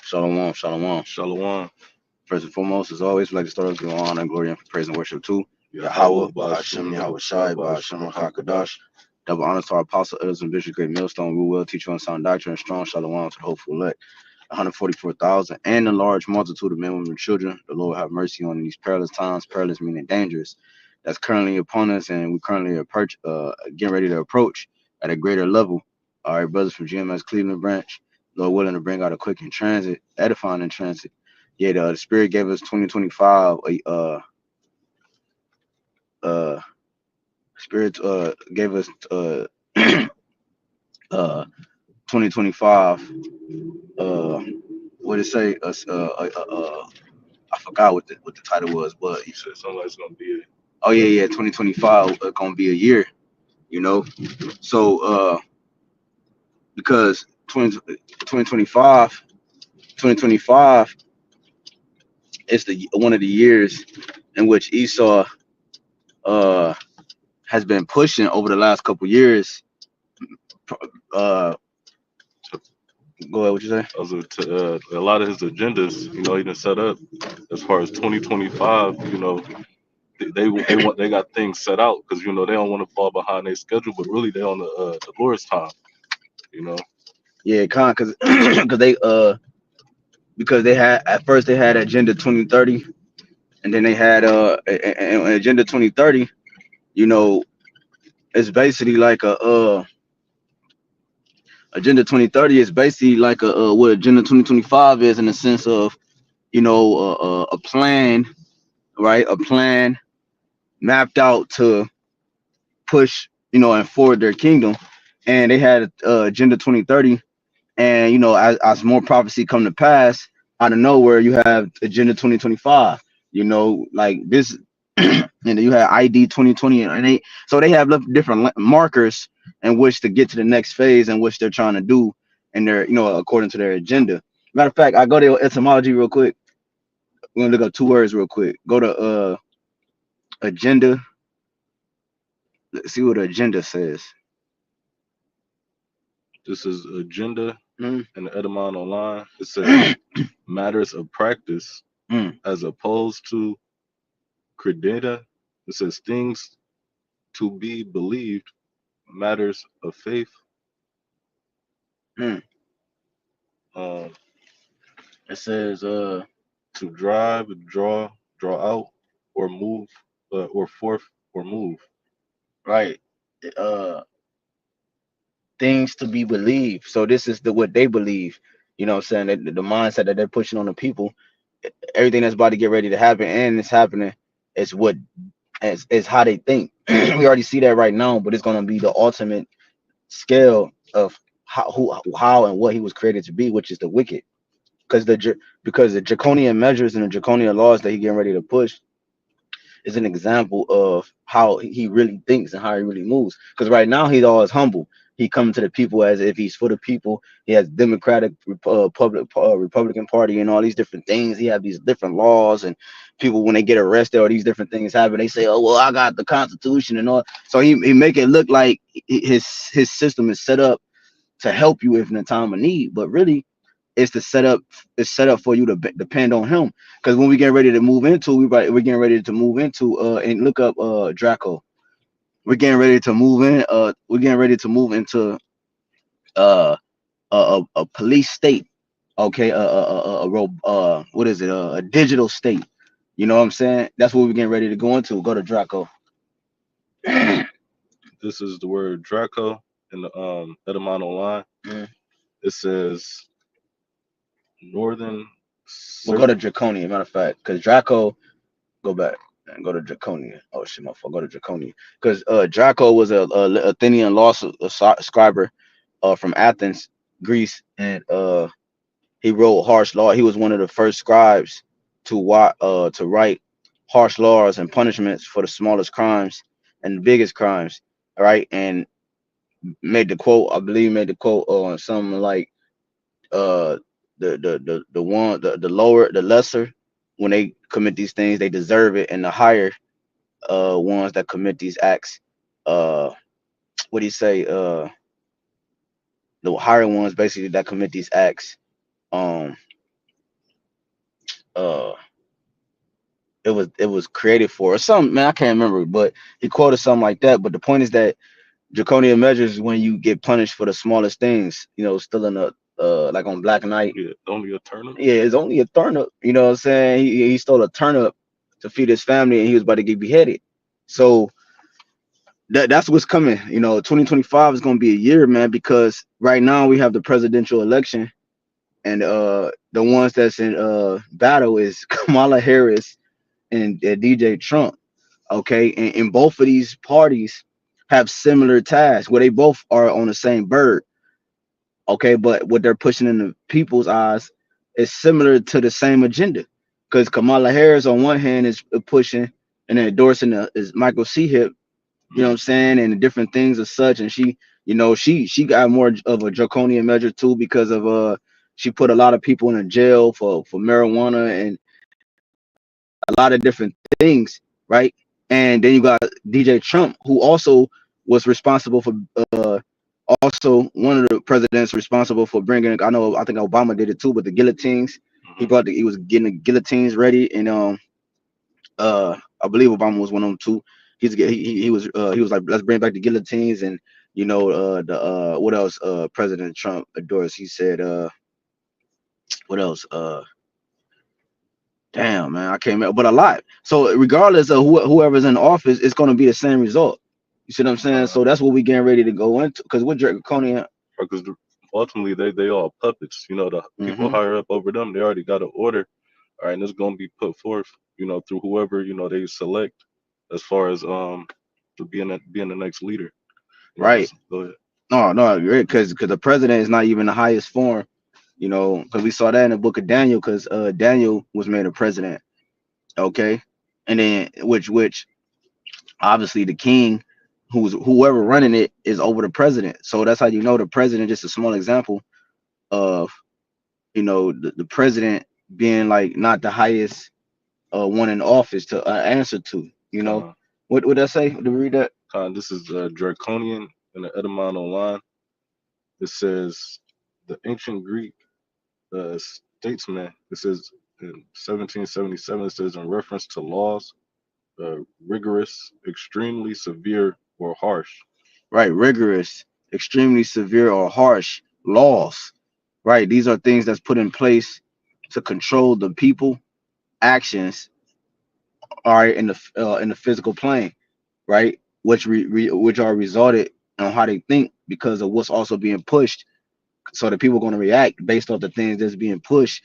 Shalom, shalom. Shalom. First and foremost, as always, we'd like to start off giving honor and glory and praise and worship to Yahawah, Yahawah, BAHASHAM, BAHASHAM, YAHAWASHI, YAHAWASHI, BAHASHAM, HAQADASH. HAQADASH. Double honor to our apostle, elders, and bishop, great millstone. We will teach you on sound doctrine and strong shalom to the hopeful elect. 144,000 and a large multitude of men, women, and children. The Lord have mercy on in these perilous times, perilous meaning dangerous, that's currently upon us, and we currently approach, getting ready to approach at a greater level. All right, brothers from GMS Cleveland branch, Lord willing to bring out a quick in transit, edifying in transit. Yeah, the Spirit gave us 2025, uh, Spirit gave us uh 2025, uh what did it say, I forgot what the title was, but You said something like it's going to be a oh yeah, 2025 gonna be a year, you know. So because 2025 is the one of the years in which Esau uh has been pushing over the last couple years. uh Go ahead, what you say? a lot of his agendas, he done set up as far as 2025. They got things set out because they don't want to fall behind their schedule, but really they on the Lord's time. You know, Yeah, because because they because they had at first they had Agenda 2030, and then they had Agenda 2030. You know, it's basically like a Agenda 2030 is basically like a what Agenda 2025 is, in the sense of, a plan, right? A plan mapped out to push, and forward their kingdom. And they had Agenda 2030, and as more prophecy come to pass, out of nowhere you have Agenda 2025. Like this, and then you have ID 2020, and they have different markers in which to get to the next phase in which they're trying to do, and they're, according to their agenda. Matter of fact, I go to etymology real quick. We're gonna look up two words real quick. Go to agenda. Let's see what agenda says. this is agenda Mm, and the Edamon online. It says matters of practice mm, as opposed to credita. It says things to be believed, matters of faith. mm. Um, It says to drive, draw out, or move, or forth, or move. right, uh things to be believed. So this is what they believe. What I'm saying, that the mindset that they're pushing on the people, everything that's about to get ready to happen and it's happening, is what is how they think. We already see that right now, but it's gonna be the ultimate scale of how and what he was created to be, which is the wicked. Because the draconian measures and the draconian laws that he getting ready to push is an example of how he really thinks and how he really moves. Because right now he's always humble. He coming to the people as if he's for the people. He has Democratic, Republican Party, and all these different things. He have these different laws, and people, when they get arrested or these different things happen, they say, "Oh well, I got the Constitution and all." So he make it look like his system is set up to help you if in a time of need, but really it's the setup. It's set up for you to depend on him. Because when we get ready to move into, we're getting ready to move into and look up Draco. We're getting ready to move in. We're getting ready to move into uh a police state. Okay, what is it? A digital state. You know what I'm saying? That's what we're getting ready to go into. Go to Draco. This is the word Draco in the Edamon online. Mm. It says northern We'll go cir- to Draconian. Matter of fact, because Draco, go back and go to Draconian. Oh shit, my fault. Go to Draconian because Draco was a Athenian law scriber from Athens, Greece, and he wrote harsh law. He was one of the first scribes to write harsh laws and punishments for the smallest crimes and the biggest crimes. All right, and made the quote. I believe made the quote on something like uh the lower, the lesser, when they commit these things they deserve it, and the higher ones that commit these acts, uh what do you say, the higher ones basically that commit these acts, um uh it was created for or something, man. I can't remember, but he quoted something like that. But the point is that draconian measures is when you get punished for the smallest things. Stealing a like on Black Knight. Yeah, only a turnip. Yeah, it's only a turnip. You know what I'm saying? He stole a turnip to feed his family, and he was about to get beheaded. So that's what's coming. 2025 is going to be a year, man, because right now we have the presidential election, and the ones that's in battle is Kamala Harris and DJ Trump. Okay, and both of these parties have similar tasks where they both are on the same bird. Okay, but what they're pushing in the people's eyes is similar to the same agenda. Because Kamala Harris on one hand is pushing and endorsing is Michael C. Hip, you know what I'm saying, and the different things as such. And she got more of a draconian measure too because of she put a lot of people in a jail for marijuana and a lot of different things, right? And then you got DJ Trump, who also was responsible for uh also one of the presidents responsible for bringing. I think Obama did it too, but the guillotines. Hmm. He was getting the guillotines ready, and I believe Obama was one of them too. He was like, let's bring back the guillotines, and the what else President Trump adores. He said what else damn, man, I can't remember, but a lot. So regardless of whoever's in office, it's going to be the same result. You see what I'm saying? Uh, So that's what we getting ready to go into. Because with draconian. because ultimately they all puppets. The people Hmm. higher up over them, they already got an order. All right, and it's gonna be put forth, through whoever they select, as far as to being the next leader. Right. Just go ahead. No, because the president is not even the highest form. Because we saw that in the book of Daniel. Because Daniel was made a president. Okay, and then which obviously the king, whoever running it is over the president. So that's how the president. Just a small example of the president being like not the highest one in office to answer to. Con, What would I say? Did we read that? this is draconian in the Edamon online. It says the ancient Greek statesman. It says in 1777. It says in reference to laws, rigorous, extremely severe, or harsh. Right, rigorous, extremely severe or harsh laws. Right, these are things that's put in place to control the people actions. All right, in the physical plane, right, which are resulted on how they think because of what's also being pushed. So the people are going to react based off the things that's being pushed.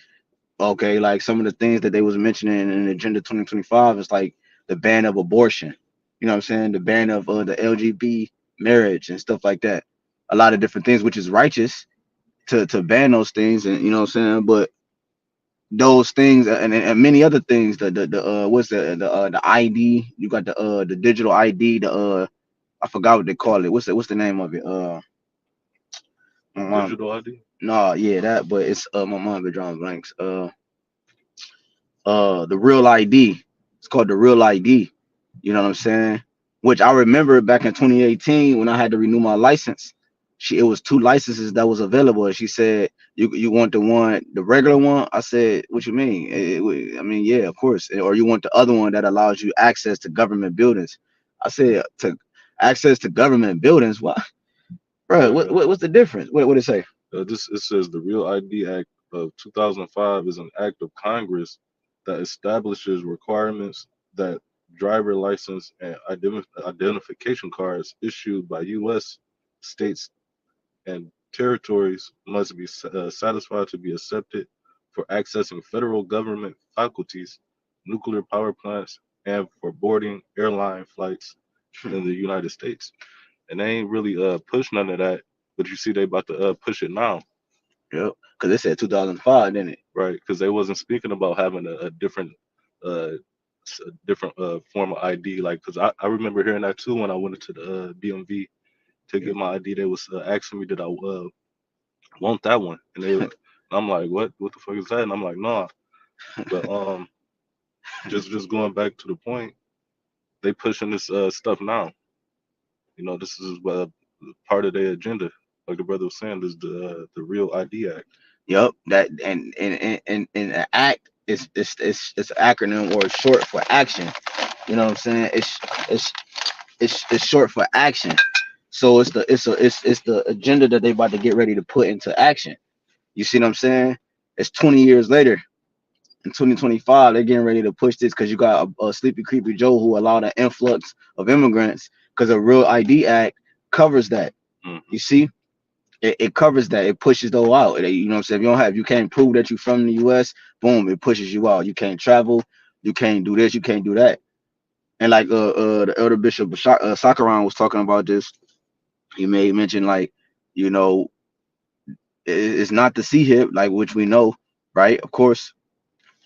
Okay, like some of the things that they was mentioning in Agenda 2025 is like the ban of abortion. You know what I'm saying? The ban of the LGBT marriage and stuff like that. A lot of different things, which is righteous to ban those things, and you know what I'm saying. But those things and many other things, the what's the ID? You got the digital ID. The I forgot what they call it. What's the name of it? My mom. Digital ID. No, yeah, that. But it's my mom been drawing blanks. The real ID. It's called the real ID. You know what I'm saying? Which I remember back in 2018 when I had to renew my license. It was two licenses that was available. And she said, you want the regular one? I said, what you mean? I mean, yeah, of course. Or you want the other one that allows you access to government buildings? I said, to access to government buildings? What, bro? Right. What's the difference? What it say? This it says the Real ID Act of 2005 is an act of Congress that establishes requirements that driver license and identification cards issued by U.S. states and territories must be satisfied to be accepted for accessing federal government faculties, nuclear power plants, and for boarding airline flights in the United States. And they ain't really push none of that, but you see they about to push it now, Yep. Because it said 2005, didn't it? right? Because they wasn't speaking about having a different uh different form of ID. Like, because I remember hearing that too when I went into the DMV to Yeah. get my ID. They was asking me did I want that one, and I'm like, what the fuck is that? And I'm like, nah. But just going back to the point, they pushing this stuff now. This is part of their agenda. Like the brother was saying, this the Real ID Act. Yep. That and an act it's an acronym or short for action. You know what I'm saying? It's it's short for action. So it's the agenda that they about to get ready to put into action. You see what I'm saying? It's 20 years later. In 2025, they're getting ready to push this because you got a sleepy, creepy Joe who allowed an influx of immigrants because a Real ID Act covers that. Mm-hmm. You see, it covers that. It pushes those out. You know what I'm saying? If you don't have, you can't prove that you're from the U.S. Boom, it pushes you out. You can't travel. You can't do this. You can't do that. And like the elder bishop Sakaran was talking about this. He made mention like, you know, it's not the C hip like which we know, right? Of course,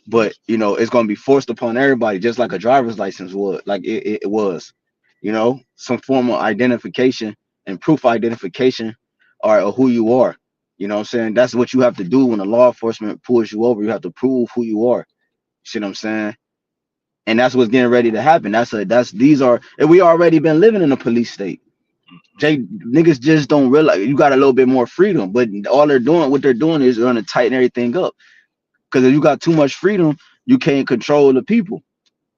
but you know it's going to be forced upon everybody just like a driver's license would like it was, you know, some form of identification and proof identification or who you are. You know what I'm saying? That's what you have to do when the law enforcement pulls you over. You have to prove who you are. You see what I'm saying? And that's what's getting ready to happen. That's these are, and we already been living in a police state. Jay, niggas just don't realize you got a little bit more freedom, but all they're doing, what they're doing is going to tighten everything up. Because if you got too much freedom, you can't control the people.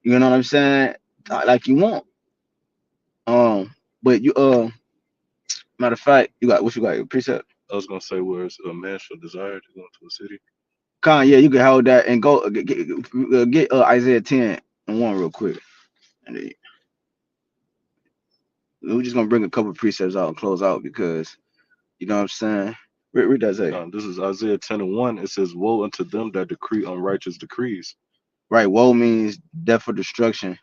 You know what I'm saying? Like you want. But you matter of fact, you got what you got, your precept. I was gonna say, whereas a man shall desire to go into a city. Yeah, you can hold that and go get Isaiah 10 and 1 real quick. And then we're just gonna bring a couple precepts out and close out because you know what I'm saying? Read that say. This is Isaiah 10:1. It says, "Woe unto them that decree unrighteous decrees." Right, woe means death or destruction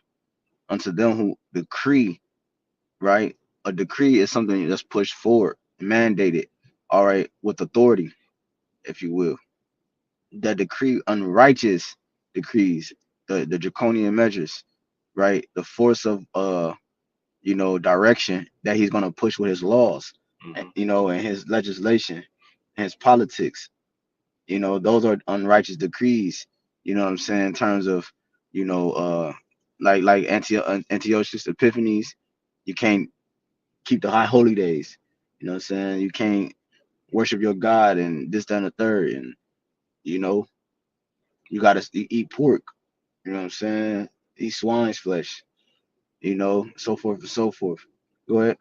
unto them who decree, right? A decree is something that's pushed forward, mandated, all right, with authority, if you will. That decree unrighteous decrees, the draconian measures, right? The force of you know, direction that he's gonna push with his laws, Mm-hmm. you know, and his legislation, and his politics. You know, those are unrighteous decrees. You know what I'm saying? In terms of, you know, like Antiochus Epiphanes, you can't keep the high holy days. You know what I'm saying? You can't worship your God and this, that, and the third. And, you know, you got to eat pork. You know what I'm saying? Eat swine's flesh, you know, so forth and so forth. Go ahead.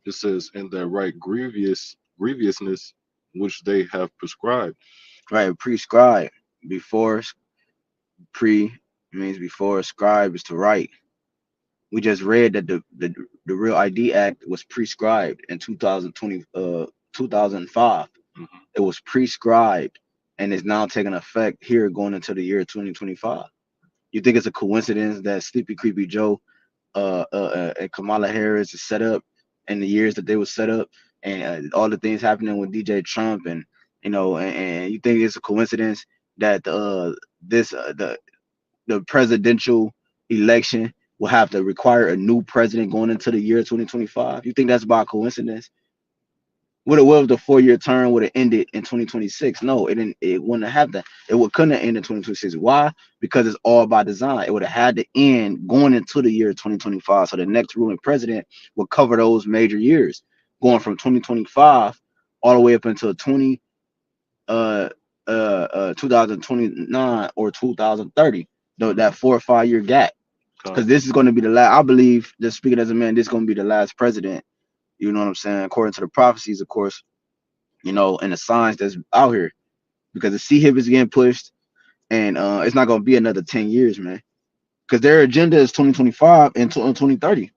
It says, "In their right grievousness which they have prescribed." Right. Prescribe. Before, pre means before, scribe is to write. We just read that the Real ID Act was prescribed in 2020, 2005. Mm-hmm. It was prescribed and is now taking effect here going into the year 2025. You think it's a coincidence that Sleepy Creepy Joe and Kamala Harris is set up in the years that they were set up, and all the things happening with DJ Trump, and you know, and you think it's a coincidence that this the presidential election will have to require a new president going into the year 2025? You think that's by coincidence? What if the 4 year term would have ended in 2026? No, it didn't. It wouldn't have happened. It would couldn't have ended in 2026. Why? Because it's all by design. It would have had to end going into the year 2025. So the next ruling president would cover those major years, going from 2025 all the way up until 2029 or 2030. That 4 or 5 year gap. Because this is going to be the last. I believe, just speaking as a man, this is going to be the last president. You know what I'm saying? According to the prophecies, of course, you know, and the signs that's out here, because the C hip is getting pushed, and it's not gonna be another 10 years, man. Because their agenda is 2025 and 2030.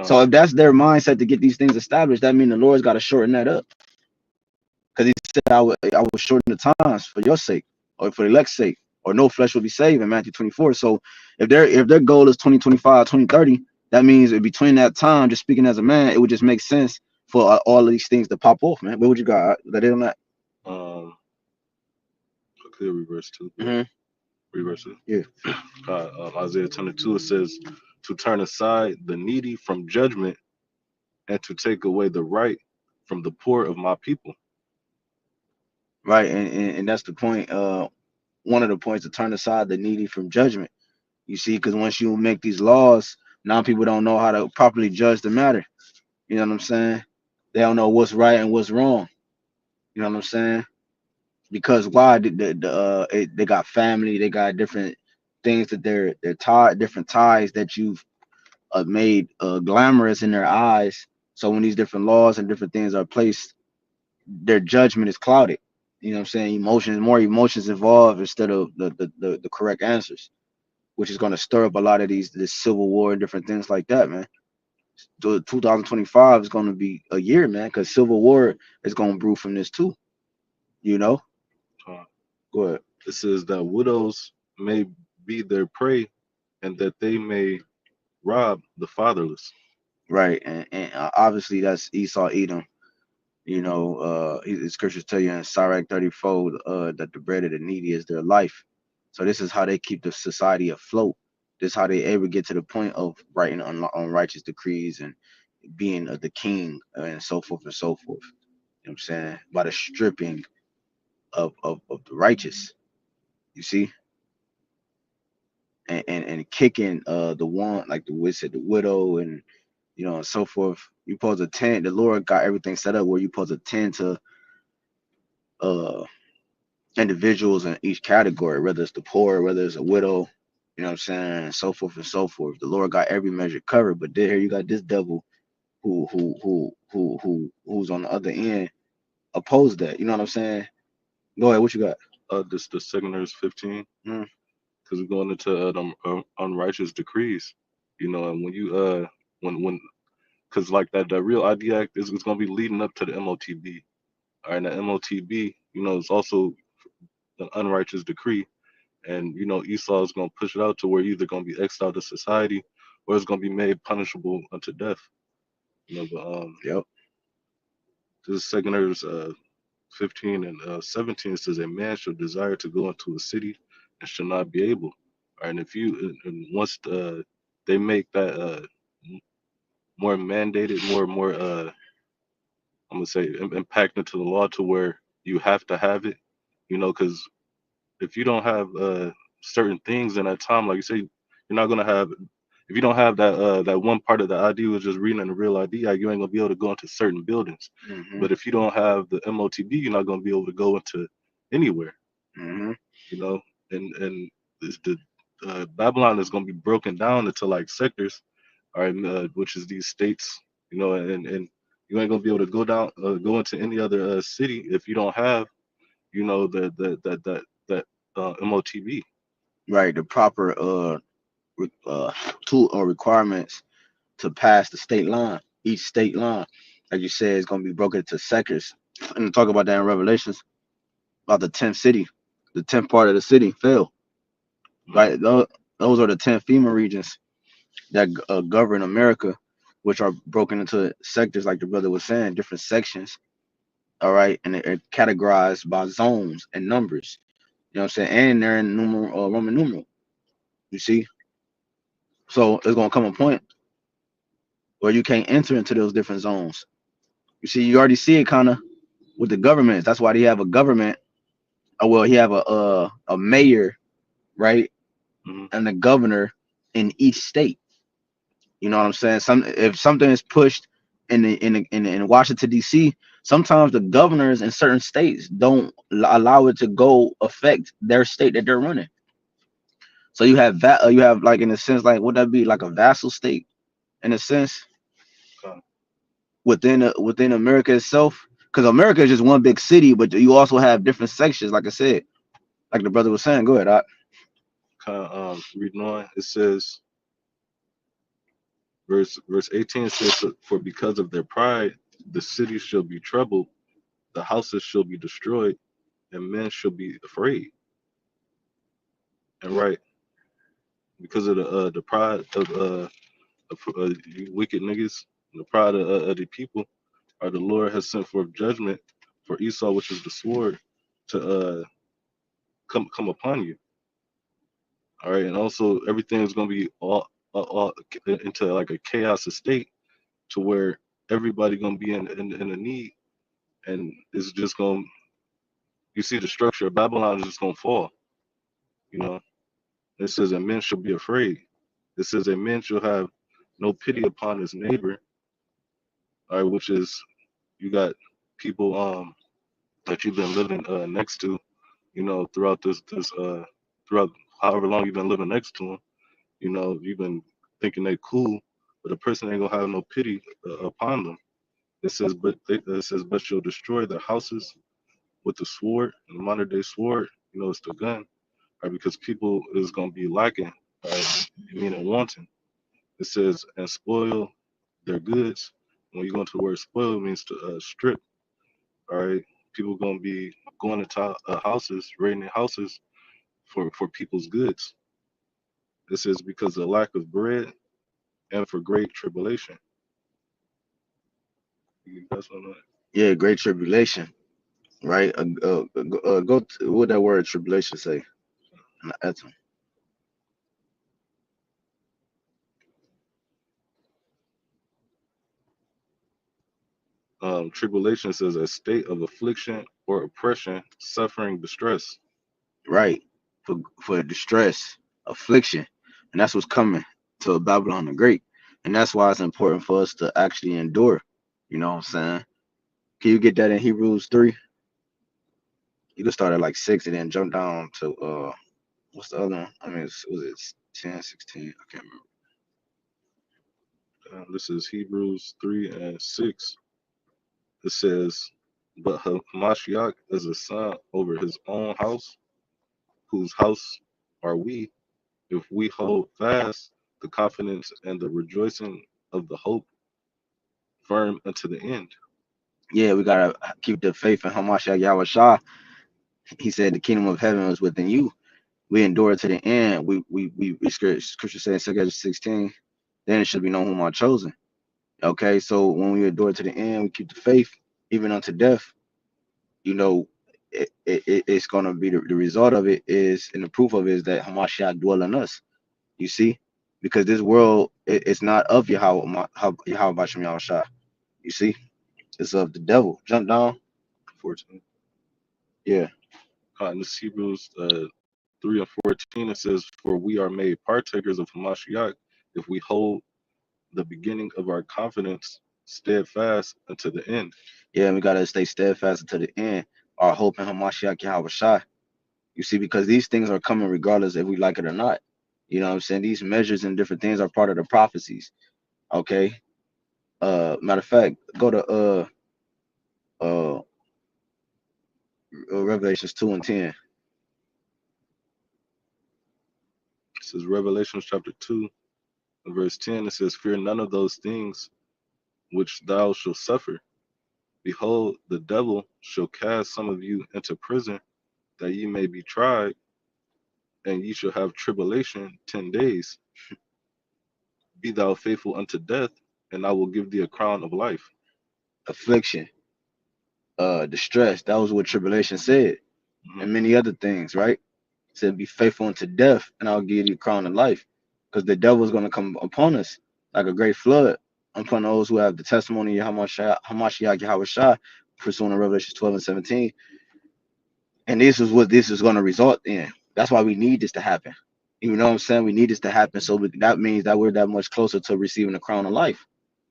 So if that's their mindset to get these things established, that means the Lord's got to shorten that up. Because He said, I will shorten the times for your sake, or for the elect's sake, or no flesh will be saved in Matthew 24. So if their goal is 2025, 2030, that means in between that time, just speaking as a man, it would just make sense for all of these things to pop off, man. What would you got? That it on that? Um, clear reverse too. Mm-hmm. Reverse it. Yeah. Isaiah 10:2, it says, "To turn aside the needy from judgment, and to take away the right from the poor of my people." Right, and that's the point. One of the points to turn aside the needy from judgment. You see, because once you make these laws, now people don't know how to properly judge the matter. You know what I'm saying? They don't know what's right and what's wrong. You know what I'm saying? because why they got family, they got different things that they're tied, different ties that you've made glamorous in their eyes. So when these different laws and different things are placed, their judgment is clouded. You know what I'm saying? Emotions, more emotions involved instead of the correct answers, which is going to stir up a lot of these this civil war and different things like that, man. 2025 is going to be a year, man, because civil war is going to brew from this too. You know, Uh, go ahead. it says that widows may be their prey, and that they may rob the fatherless. Right, and obviously that's Esau Edom. You know, the scriptures tell you in Sirach 34 that the bread of the needy is their life. So this is how they keep the society afloat. This is how they ever get to the point of writing unrighteous decrees and being the king and so forth and so forth. You know what I'm saying? By the stripping of the righteous, you see, and kicking the one like the witch said, the widow, and and so forth. You supposed to tend. The Lord got everything set up where you supposed to tend to uh individuals in each category, whether it's the poor, whether it's a widow, you know what I'm saying, and so forth and so forth. The Lord got every measure covered, but then here you got this devil who's on the other end opposed that. You know what I'm saying? Go ahead, what you got? This the second verse 15, Mm, because we're going into them unrighteous decrees. And when you when because like that real ID Act is going to be leading up to the MOTB. All right, and the MOTB, is also an unrighteous decree, and Esau is going to push it out to where either going to be exiled to society, or it's going to be made punishable unto death. But yep. this is second verse 15 and 17 says, a man shall desire to go into a city and shall not be able. All right, and if you and once they make that more mandated, more I'm gonna say impact into the law to where you have to have it, because if you don't have certain things in that time, like you say, you're not gonna have. If you don't have that one part of the ID was just reading the real ID, you ain't gonna be able to go into certain buildings. Hmm. But if you don't have the MOTB, you're not gonna be able to go into anywhere. Hmm. You know, and the Babylon is gonna be broken down into like sectors, all right, which is these states. And you ain't gonna be able to go into any other city if you don't have, that MOTB. Right, the proper tool or requirements to pass the state line. Each state line, like you said, is going to be broken into sectors. And talk about that in Revelations about the 10th city. The 10th part of the city fell. Mm, Right, those are the 10 FEMA regions that govern America, which are broken into sectors, like the brother was saying, different sections. All right, and they're categorized by zones and numbers. You know what I'm saying? And they're in numeral, Roman numeral. You see, so there's gonna come a point where you can't enter into those different zones. You see, you already see it kind of with the government. That's why they have a government. Well, he have a mayor, right, mm, and a governor in each state. You know what I'm saying? If something is pushed in Washington D.C., sometimes the governors in certain states don't allow it to go affect their state that they're running. So you have like in a sense like would that be like a vassal state in a sense okay. within America itself? Because America is just one big city, but you also have different sections. Like I said, like the brother was saying. Go ahead. Reading on, it says, verse 18 says, for because of their pride, the city shall be troubled, the houses shall be destroyed, and men shall be afraid. And right, because of the pride of you wicked niggas, and the pride of the people, or the Lord has sent forth judgment for Esau, which is the sword, to come upon you. All right, and also everything is gonna be all into like a chaos state to where everybody gonna be in a need, and it's just gonna, you see the structure of Babylon is just gonna fall. You know, it says that men shall be afraid. It says that men shall have no pity upon his neighbor. All right, which is, you got people. that you've been living next to, throughout throughout however long you've been living next to them. You've been thinking they cool, but a person ain't gonna have no pity upon them. But you'll destroy their houses with the sword, and the modern day sword, it's the gun, right? Because people is gonna be lacking, right? Meaning wanting. It says and spoil their goods. When you go into the word spoil, it means to strip. All right, people gonna be going into houses, raiding their houses for people's goods. This is because of the lack of bread and for great tribulation. You guys know that? Yeah, great tribulation, right? Go to, what that word tribulation say? That's Tribulation says a state of affliction or oppression, suffering, distress. right for distress, affliction, and that's what's coming to Babylon the Great, and that's why it's important for us to actually endure. You know what I'm saying? Can you get that in Hebrews 3? You can start at like 6 and then jump down to what's the other one? I mean, was it 10, 16? I can't remember. This is Hebrews 3 and 6. It says, but Hamashiach is a son over his own house, whose house are we, if we hold fast the confidence and the rejoicing of the hope firm unto the end. Yeah, we gotta keep the faith in Hamashiach Yahweh. He said the kingdom of heaven is within you. We endure to the end. Scripture says 16, then it should be known whom are chosen. Okay, so when we endure to the end, we keep the faith, even unto death. You know, it's gonna be the result of it is, and the proof of it is that Hamashiach dwell in us. You see, because this world it's not of Yahweh Bashem Yahushua. You see, it's of the devil. Jump down. 14. Yeah, In this Hebrews 3 and 14, it says, for we are made partakers of Hamashiach if we hold the beginning of our confidence steadfast unto the end. yeah, and we gotta stay steadfast until the end. Our hope in Hamashiach Yahweh. You see, because these things are coming regardless if we like it or not. You know what I'm saying? These measures and different things are part of the prophecies. Okay. Matter of fact, go to uh Revelations 2 and 10. It says Revelation chapter 2 and verse 10, it says, fear none of those things which thou shalt suffer. Behold, the devil shall cast some of you into prison, that ye may be tried, and ye shall have tribulation 10 days. Be thou faithful unto death, and I will give thee a crown of life. Affliction, distress. That was what tribulation said, Mhm. and many other things, right? It said, be faithful unto death, and I'll give you a crown of life. Because the devil is going to come upon us like a great flood upon those who have the testimony of Hamashiach Yahweh, pursuing in Revelation 12 and 17. And this is what this is going to result in. That's why we need this to happen. You know what I'm saying? We need this to happen. So that means that we're that much closer to receiving the crown of life.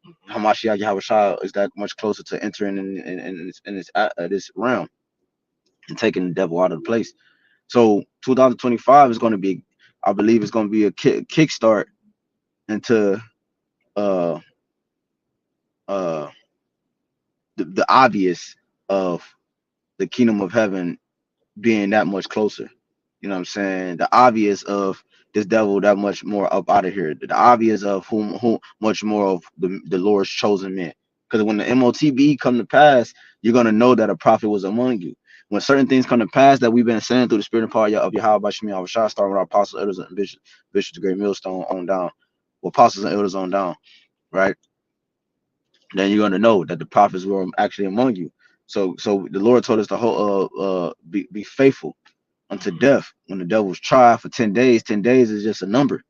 Mhm. Hamashiach Yahweh is that much closer to entering in this realm and taking the devil out of the place. So 2025 is going to be, I believe, it's going to be a kickstart into uh uh the obvious of the kingdom of heaven being that much closer. You know what I'm saying? The obvious of this devil that much more up out of here. The obvious of whom much more of the Lord's chosen men. Because when the MOTB come to pass, you're gonna know that a prophet was among you. When certain things come to pass that we've been saying through the spirit and power of Yahweh Bashmi Shah, starting with our apostles, elders, and bishops, the great millstone on down, or apostles and elders on down, right? Then you're gonna know that the prophets were actually among you. So the Lord told us to be faithful unto Mhm. death. When the devil's tried for 10 days, 10 days is just a number.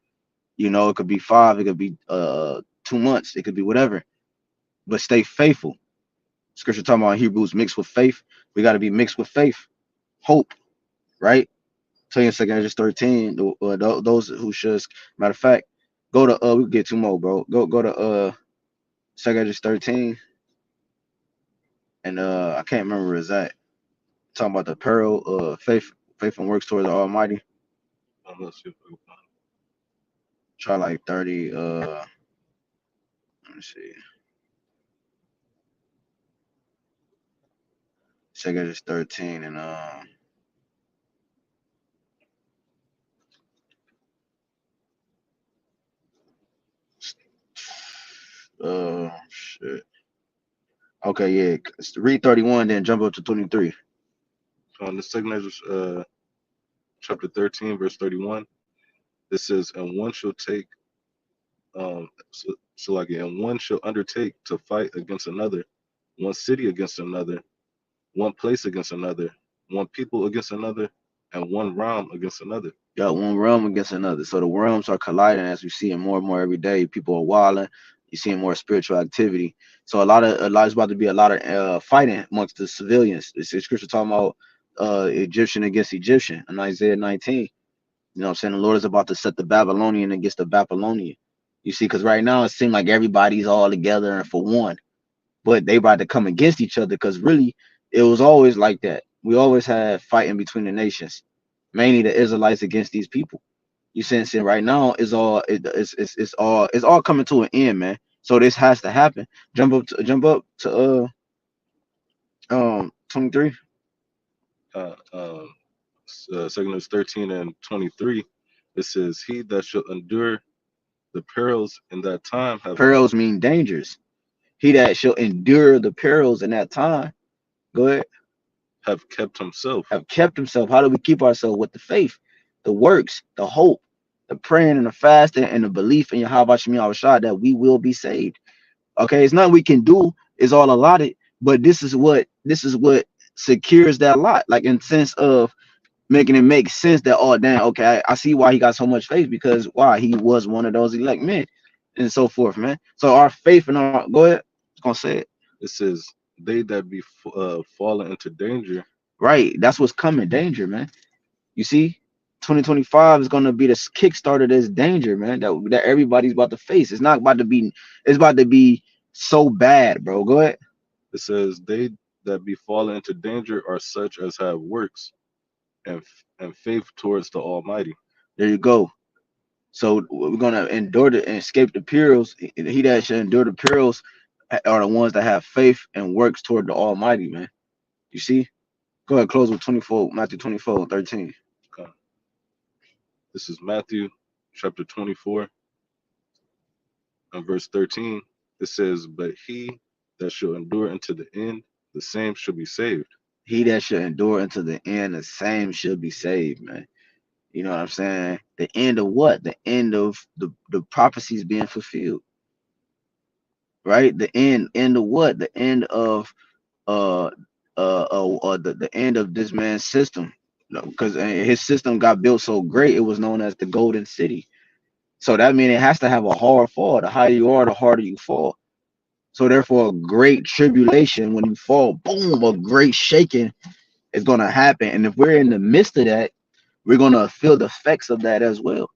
You know, it could be 5, it could be 2 months, it could be whatever. But stay faithful. Scripture talking about Hebrews mixed with faith. We got to be mixed with faith, hope, right? Tell you in 2 Corinthians 13, those who should, matter of fact, go to we can get 2 more, bro. Go to 2 Corinthians 13, and I can't remember where it's at. talking about the peril of faith and works towards the Almighty. Let's see if I can find Try like 30. Let me see. Second is 13 and shit. Okay, yeah. Read 31, then jump up to 23. on the second Ezra, chapter 13, verse 31. It says, and one shall take and one shall undertake to fight against another, one city against another, one place against another, one people against another, and one realm against another. Got one realm against another. So the realms are colliding as we see it more and more every day. People are wilding. You're seeing more spiritual activity. So a lot is about to be a lot of fighting amongst the civilians. It's scripture talking about Egyptian against Egyptian in Isaiah 19. You know what I'm saying? The Lord is about to set the Babylonian against the Babylonian. You see, because right now it seems like everybody's all together and for one, but they about to come against each other because really it was always like that. We always had fighting between the nations, mainly the Israelites against these people. You saying right now is all it's all coming to an end, man. So this has to happen. Jump up to 23. Uh, um, second is 13 and 23. It says, he that shall endure the perils in that time Perils mean dangers. He that shall endure the perils in that time. Go ahead. have kept himself, Have kept himself. How do we keep ourselves? With the faith, the works, the hope, the praying and the fasting and the belief in YAHWASHI that we will be saved. Okay, it's nothing we can do, it's all allotted, but this is what secures that lot, like in sense of making it make sense that, oh damn, okay, I see why he got so much faith, because why, he was one of those elect men and so forth, man. So our faith and our, go ahead, I was gonna say it. it says, they that be fallen into danger Right, that's what's coming, danger, man. You see, 2025 is gonna be the kickstarter. This danger, man, that everybody's about to face. It's not about to be. It's about to be so bad, bro. Go ahead. It says, they that be fallen into danger are such as have works and faith towards the Almighty. There you go. So we're gonna endure and escape the perils. He that should endure the perils are the ones that have faith and works toward the Almighty, man. You see. Go ahead. Close with 24. Matthew 24:13. Okay. This is Matthew chapter 24 and verse 13. It says, but he that shall endure unto the end, the same shall be saved. He that should endure unto the end, the same should be saved, man. You know what I'm saying? The end of what? The end of the prophecies being fulfilled, right? The end of what? The end of uh the end of this man's system. Because his system got built so great, it was known as the Golden City. So that means it has to have a hard fall. The higher you are, the harder you fall. So therefore, a great tribulation when you fall, boom, a great shaking is gonna happen. And if we're in the midst of that, we're gonna feel the effects of that as well.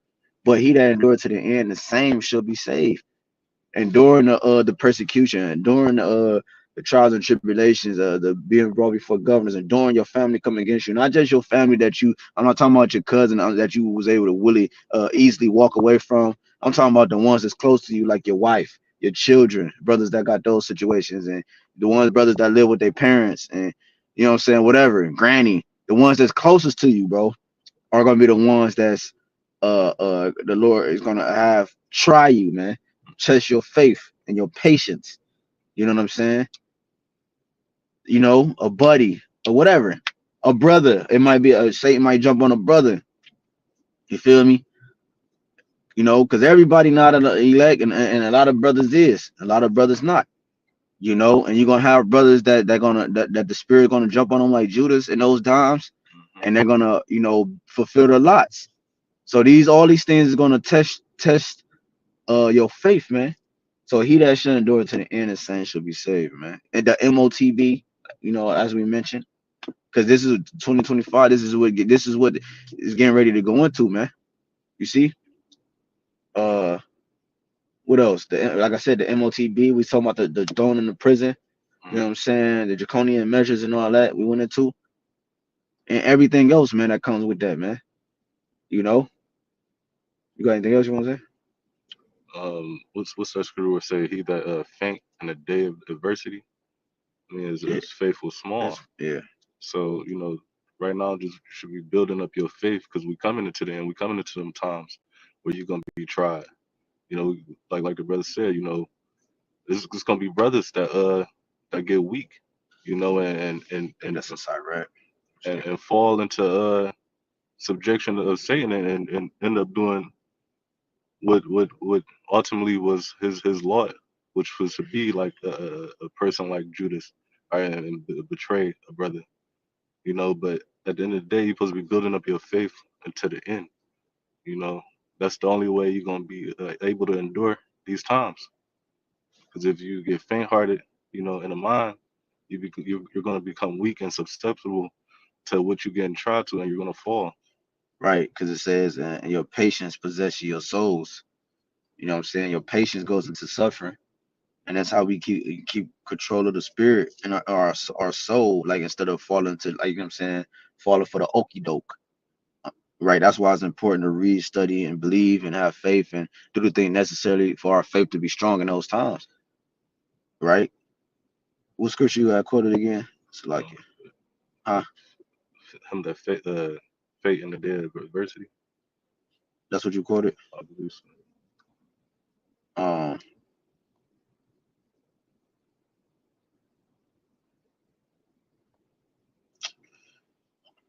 But he that endured to the end, the same shall be saved. And during the persecution, during the trials and tribulations, the being brought before governors, and during your family coming against you, not just your family that you, I'm not talking about your cousin that you was able to really easily walk away from. I'm talking about the ones that's close to you, like your wife, your children, brothers that got those situations, and the ones brothers that live with their parents, and you know what I'm saying, whatever, granny, the ones that's closest to you, bro, are gonna be the ones that's the Lord is gonna have try you, man. Test your faith and your patience. You know what I'm saying? You know, a buddy or whatever. A brother. It might be a Satan might jump on a brother. You feel me? You know, because everybody not an elect, and a lot of brothers is. A lot of brothers not. You know, and you're gonna have brothers that the spirit gonna jump on them like Judas in those times, Mhm. and they're gonna, you know, fulfill their lots. So all these things is gonna test your faith, man. So he that should endure to the end, the saint shall be saved, man. And the MOTB, you know, as we mentioned, because this is 2025. This is what is getting ready to go into, man. You see, uh, what else? Like I said, the MOTB. We talking about the throwing in the prison. You know what I'm saying? The draconian measures and all that we went into. and everything else, man, that comes with that, man. You know, you got anything else you want to say? What's that scripture where say he that faint in the day of adversity? I mean, Yeah, is faithful small. yeah, So right now just should be building up your faith because we coming into the end. We coming into them times where you're gonna be tried. Like the brother said, it's gonna be brothers that get weak, and and and and that's inside, right? and, and fall into subjection of Satan and end up doing what ultimately was his lot, which was to be like a person like Judas, right, and betray a brother, But at the end of the day, you're supposed to be building up your faith until the end. You know, that's the only way you're gonna be able to endure these times. Because if you get faint-hearted, in the mind, you're gonna become weak and susceptible to what you're getting tried to, and you're gonna fall. Right, because it says, and your patience possesses your souls. You know what I'm saying? Your patience goes into suffering, and that's how we keep control of the spirit and our soul. Like instead of falling to, like, you know what I'm saying, falling for the okey doke. Right. That's why it's important to read, study, and believe, and have faith, and do the thing necessary for our faith to be strong in those times. Right. What scripture you got quoted again? It's like Um, it. Huh? him that fate in the day of adversity, That's what you quoted. I believe so. Um,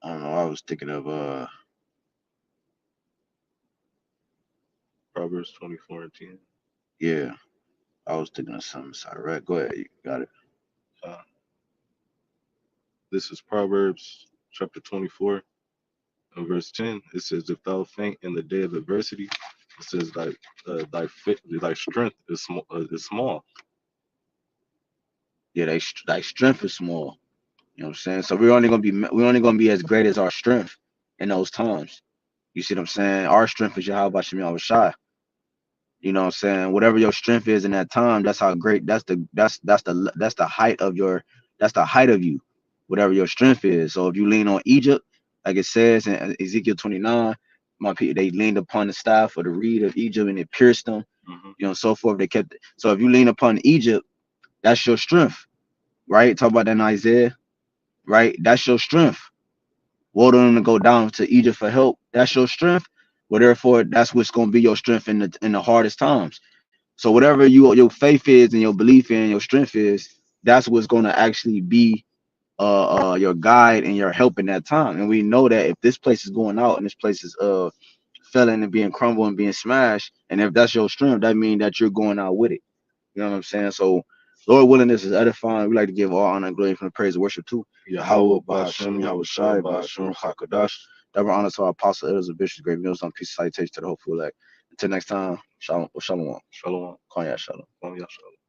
I don't know. I was thinking of Proverbs 24:10. yeah. I was thinking of something. Sorry. Right. Go ahead. You got it. Uh, this is Proverbs chapter 24 and verse 10. It says, "If thou faint in the day of adversity," it says, thy strength is small." Yeah. They strength is small. You know what I'm saying? So we're only gonna be as great as our strength in those times. You see what I'm saying? Our strength is YAHWASHI. You know what I'm saying? Whatever your strength is in that time, that's how great. That's the height of your. That's the height of you. Whatever your strength is. So if you lean on Egypt, like it says in Ezekiel 29, my people, they leaned upon the staff or the reed of Egypt and it pierced them. Hmm. So forth. They kept it. So if you lean upon Egypt, that's your strength, right? Talk about that in Isaiah, right? That's your strength. Woe to them to go down to Egypt for help. That's your strength. Well, therefore, that's what's gonna be your strength in the hardest times. So whatever your faith is and your belief in your strength is, that's what's going to actually be your guide and your help in that time. And we know that if this place is going out and this place is failing and being crumbled and being smashed, and if that's your strength, that means that you're going out with it. You know what I'm saying? So Lord willing, this is edifying. We like to give all honor and glory from the praise and worship too. Yahweh, Yahawah, Bahashem, Bahashem, Yahweh Yahushua, Shai, Bahashem, Bahashem, HaQadash. HaQadash. Double honor to our apostle, elders, and bishops, great meals on peace, salutation to the hopeful elect. Until next time, shalom, shalom. Shalom. Kanya, shalom. Kwam Yasha.